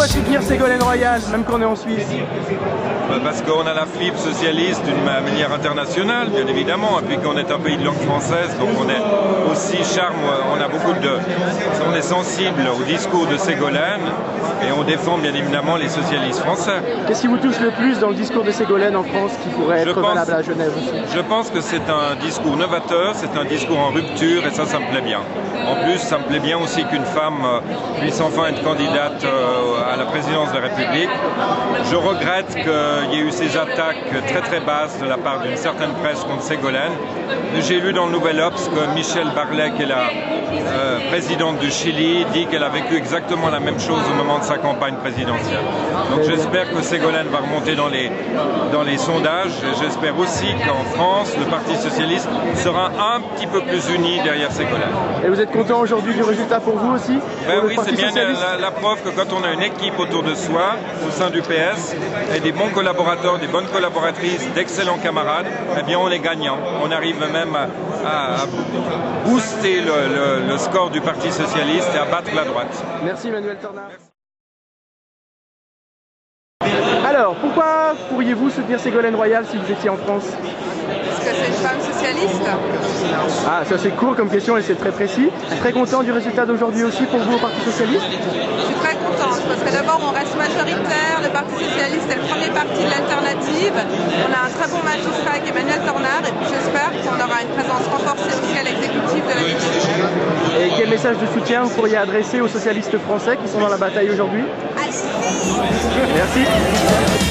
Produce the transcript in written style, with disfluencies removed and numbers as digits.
Pourquoi soutenir Ségolène Royal, même qu'on est en Suisse? Parce qu'on a la fibre socialiste d'une manière internationale, bien évidemment, et puis qu'on est un pays de langue française, donc on est aussi on a on est sensible au discours de Ségolène, et on défend bien évidemment les socialistes français. Qu'est-ce qui vous touche le plus dans le discours de Ségolène en France qui pourrait être valable à Genève aussi? Je pense que c'est un discours novateur, c'est un discours en rupture, et ça me plaît bien. En plus, ça me plaît bien aussi qu'une femme puisse enfin être candidate à la présidence de la République. Je regrette qu'il y ait eu ces attaques très très basses de la part d'une certaine presse contre Ségolène. J'ai lu dans le Nouvel Obs que Michelle Barlet, qui est la présidente du Chili, dit qu'elle a vécu exactement la même chose au moment de sa campagne présidentielle. Donc j'espère que Ségolène va remonter dans les sondages. J'espère aussi qu'en France, le Parti socialiste sera un petit peu plus uni derrière Ségolène. Et vous êtes content aujourd'hui du résultat pour vous aussi? Oui, c'est bien la preuve que quand on a une équipe autour de soi, au sein du PS, et des bons collaborateurs, des bonnes collaboratrices, d'excellents camarades, eh bien on est gagnant. On arrive même à booster le score du Parti socialiste et à battre la droite. Merci Manuel Tornard. Alors, pourquoi pourriez-vous soutenir Ségolène Royal si vous étiez en France? Parce que c'est une femme socialiste. Ah, ça c'est court comme question et c'est très précis. Très content du résultat d'aujourd'hui aussi pour vous au Parti socialiste? Je suis très contente parce que d'abord on reste majoritaire, le Parti socialiste est le premier parti de l'alternative. On a un très bon magistrat avec Emmanuel Tornard et puis j'espère qu'on aura une présence renforcée aussi à l'exécutif de la ville. Et quel message de soutien vous pourriez adresser aux socialistes français qui sont dans la bataille aujourd'hui? Allez-y! Merci.